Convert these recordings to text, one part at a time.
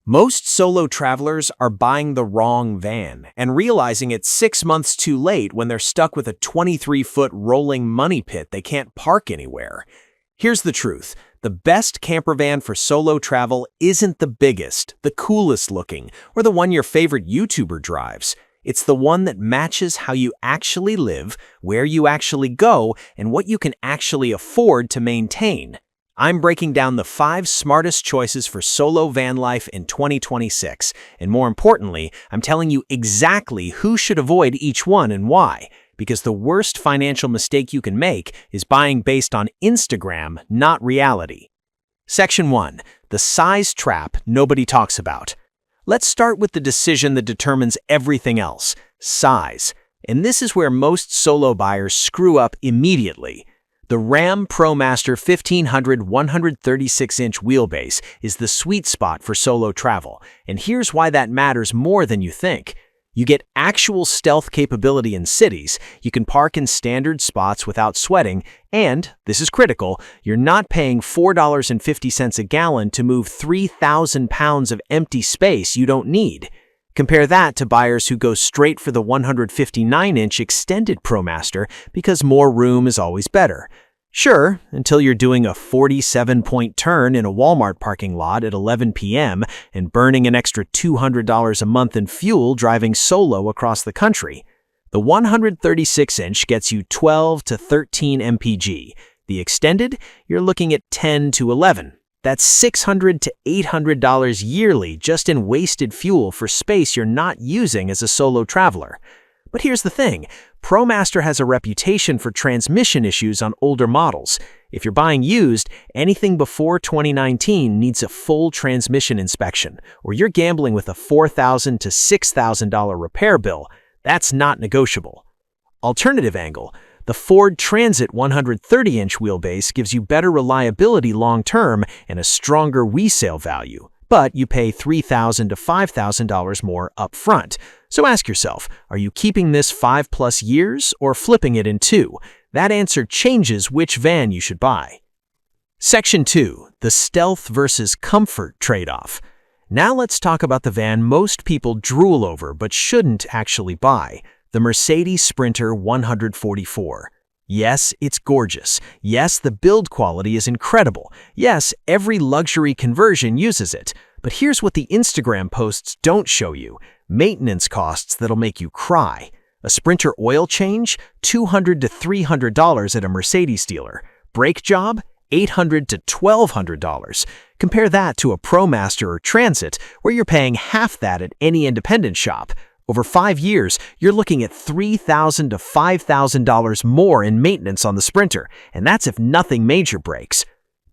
Most solo travelers are buying the wrong van and realizing it's 6 months too late when they're stuck with a 23-foot rolling money pit they can't park anywhere. Here's the truth. The best camper van for solo travel isn't the biggest, the coolest looking, or the one your favorite YouTuber drives. It's the one that matches how you actually live, where you actually go, and what you can actually afford to maintain. I'm breaking down the 5 smartest choices for solo van life in 2026, and more importantly, I'm telling you exactly who should avoid each one and why, because the worst financial mistake you can make is buying based on Instagram, not reality. Section 1. The size trap nobody talks about. Let's start with the decision that determines everything else, size. And this is where most solo buyers screw up immediately. The Ram ProMaster 1500 136-inch wheelbase is the sweet spot for solo travel, and here's why that matters more than you think. You get actual stealth capability in cities, you can park in standard spots without sweating, and, this is critical, you're not paying $4.50 a gallon to move 3,000 pounds of empty space you don't need. Compare that to buyers who go straight for the 159-inch extended ProMaster because more room is always better. Sure, until you're doing a 47-point turn in a Walmart parking lot at 11 p.m. and burning an extra $200 a month in fuel driving solo across the country. The 136-inch gets you 12 to 13 mpg. The extended, you're looking at 10 to 11. That's $600 to $800 yearly just in wasted fuel for space you're not using as a solo traveler. But here's the thing, ProMaster has a reputation for transmission issues on older models. If you're buying used, anything before 2019 needs a full transmission inspection, or you're gambling with a $4,000 to $6,000 repair bill. That's not negotiable. Alternative angle. The Ford Transit 130-inch wheelbase gives you better reliability long-term and a stronger resale value, but you pay $3,000 to $5,000 more upfront. So ask yourself, are you keeping this 5+ years or flipping it in 2? That answer changes which van you should buy. Section 2. The stealth versus comfort trade-off. Now let's talk about the van most people drool over but shouldn't actually buy. The Mercedes Sprinter 144. Yes, it's gorgeous. Yes, the build quality is incredible. Yes, every luxury conversion uses it. But here's what the Instagram posts don't show you. Maintenance costs that'll make you cry. A Sprinter oil change? $200 to $300 at a Mercedes dealer. Brake job? $800 to $1,200. Compare that to a ProMaster or Transit, where you're paying half that at any independent shop. Over 5 years, you're looking at $3,000 to $5,000 more in maintenance on the Sprinter, and that's if nothing major breaks.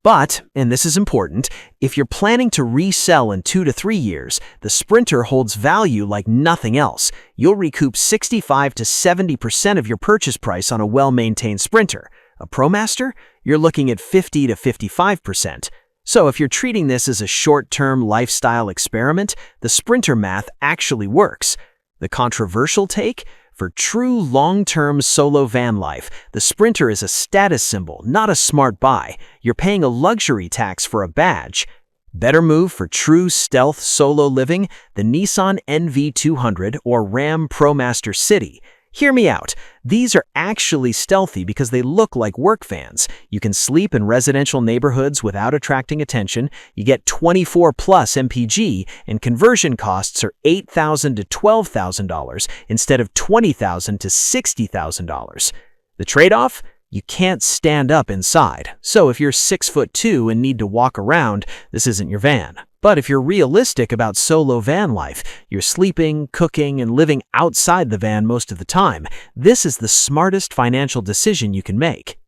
But, and this is important, if you're planning to resell in 2 to 3 years, the Sprinter holds value like nothing else. You'll recoup 65 to 70% of your purchase price on a well-maintained Sprinter. A ProMaster? You're looking at 50 to 55%. So if you're treating this as a short-term lifestyle experiment, the Sprinter math actually works. The controversial take? For true long-term solo van life, the Sprinter is a status symbol, not a smart buy. You're paying a luxury tax for a badge. Better move for true stealth solo living? The Nissan NV200 or Ram ProMaster City. Hear me out. These are actually stealthy because they look like work vans. You can sleep in residential neighborhoods without attracting attention. You get 24+ mpg, and conversion costs are $8,000 to $12,000 instead of $20,000 to $60,000. The trade-off? You can't stand up inside. So if you're 6'2" and need to walk around, this isn't your van. But if you're realistic about solo van life, you're sleeping, cooking, and living outside the van most of the time, this is the smartest financial decision you can make.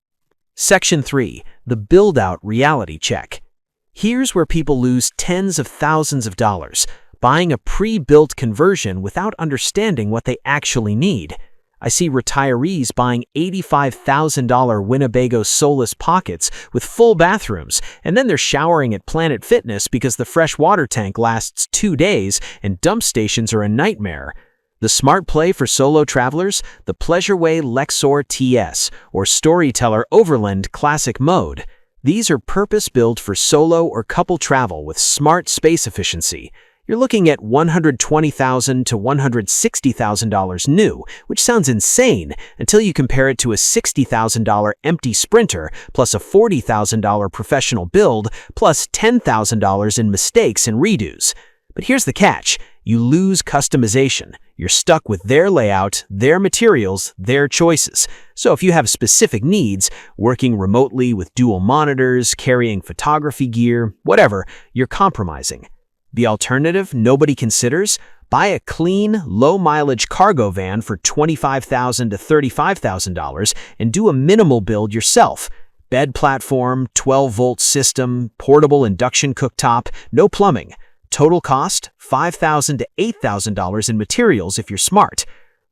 Section 3. The Buildout reality check. Here's where people lose tens of thousands of dollars, buying a pre-built conversion without understanding what they actually need. I see retirees buying $85,000 Winnebago Solus pockets with full bathrooms, and then they're showering at Planet Fitness because the fresh water tank lasts 2 days and dump stations are a nightmare. The smart play for solo travelers? The Pleasureway Lexor TS or Storyteller Overland Classic Mode. These are purpose-built for solo or couple travel with smart space efficiency. you're looking at $120,000 to $160,000 new, which sounds insane until you compare it to a $60,000 empty Sprinter plus a $40,000 professional build plus $10,000 in mistakes and redos. But here's the catch. You lose customization. You're stuck with their layout, their materials, their choices. So if you have specific needs, working remotely with dual monitors, carrying photography gear, whatever, you're compromising. The alternative nobody considers? Buy a clean, low-mileage cargo van for $25,000 to $35,000 and do a minimal build yourself. Bed platform, 12-volt system, portable induction cooktop, no plumbing. Total cost, $5,000 to $8,000 in materials if you're smart.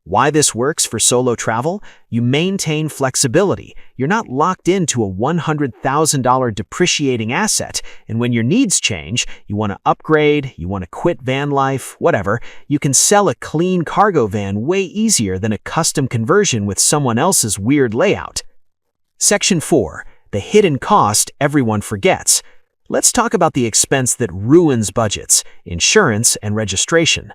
Why this works for solo travel? You maintain flexibility. You're not locked into a $100,000 depreciating asset, and when your needs change, you want to upgrade, you want to quit van life, whatever, you can sell a clean cargo van way easier than a custom conversion with someone else's weird layout. Section 4. The hidden cost everyone forgets. Let's talk about the expense that ruins budgets: insurance and registration.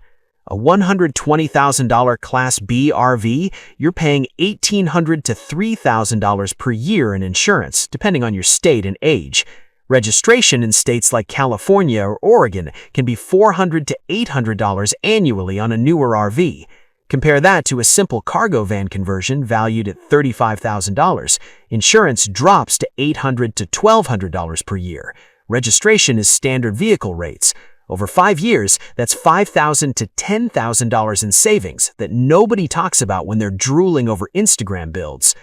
A $120,000 Class B RV, you're paying $1,800 to $3,000 per year in insurance, depending on your state and age. Registration in states like California or Oregon can be $400 to $800 annually on a newer RV. Compare that to a simple cargo van conversion valued at $35,000. Insurance drops to $800 to $1,200 per year. Registration is standard vehicle rates. Over 5 years, that's $5,000 to $10,000 in savings that nobody talks about when they're drooling over Instagram builds.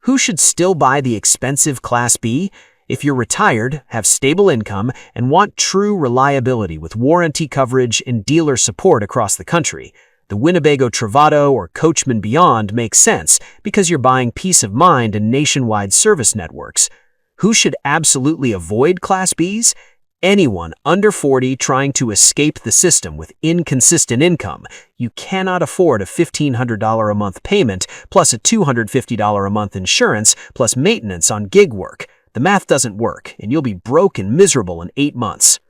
Who should still buy the expensive Class B? If you're retired, have stable income, and want true reliability with warranty coverage and dealer support across the country, the Winnebago Travato or Coachman Beyond makes sense because you're buying peace of mind and nationwide service networks. Who should absolutely avoid Class Bs? Anyone under 40 trying to escape the system with inconsistent income. You cannot afford a $1,500 a month payment plus a $250 a month insurance plus maintenance on gig work. The math doesn't work, and you'll be broke and miserable in 8 months.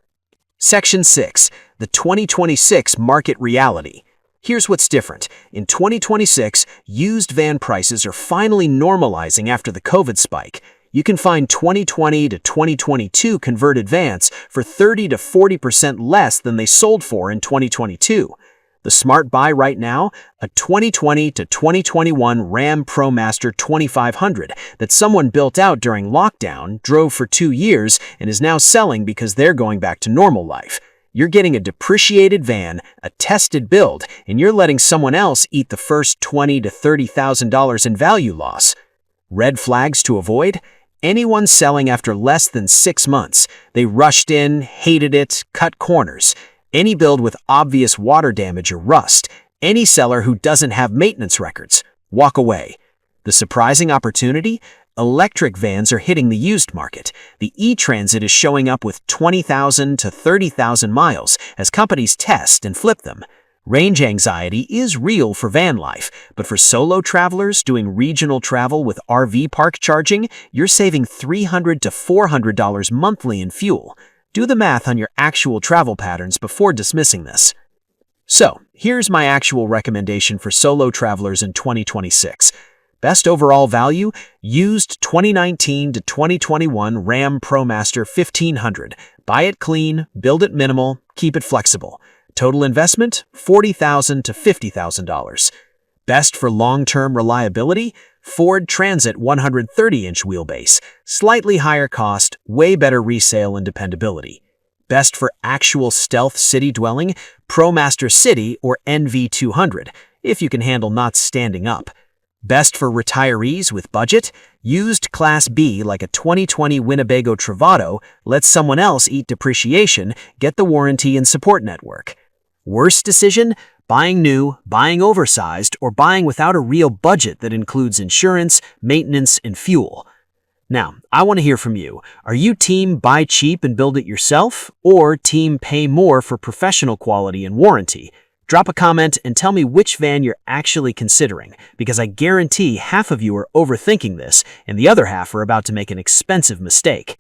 Section 6. The 2026 market reality. Here's what's different. In 2026, used van prices are finally normalizing after the COVID spike. You can find 2020 to 2022 converted vans for 30 to 40% less than they sold for in 2022. The smart buy right now? A 2020 to 2021 Ram ProMaster 2500 that someone built out during lockdown, drove for 2 years, and is now selling because they're going back to normal life. You're getting a depreciated van, a tested build, and you're letting someone else eat the first $20,000 to $30,000 in value loss. Red flags to avoid? Anyone selling after less than 6 months. They rushed in, hated it, cut corners. Any build with obvious water damage or rust. Any seller who doesn't have maintenance records. Walk away. The surprising opportunity? Electric vans are hitting the used market. The e-Transit is showing up with 20,000 to 30,000 miles as companies test and flip them. Range anxiety is real for van life, but for solo travelers doing regional travel with RV park charging, you're saving $300 to $400 monthly in fuel. Do the math on your actual travel patterns before dismissing this. So, here's my actual recommendation for solo travelers in 2026. Best overall value, used 2019 to 2021 Ram ProMaster 1500. Buy it clean, build it minimal, keep it flexible. Total investment, $40,000 to $50,000. Best for long-term reliability, Ford Transit 130-inch wheelbase. Slightly higher cost, way better resale and dependability. Best for actual stealth city dwelling, ProMaster City or NV200, if you can handle not standing up. Best for retirees with budget, used Class B like a 2020 Winnebago Travato, let someone else eat depreciation, get the warranty and support network. Worst decision? Buying new, buying oversized, or buying without a real budget that includes insurance, maintenance, and fuel. Now, I want to hear from you. Are you team buy cheap and build it yourself, or team pay more for professional quality and warranty? Drop a comment and tell me which van you're actually considering, because I guarantee half of you are overthinking this and the other half are about to make an expensive mistake.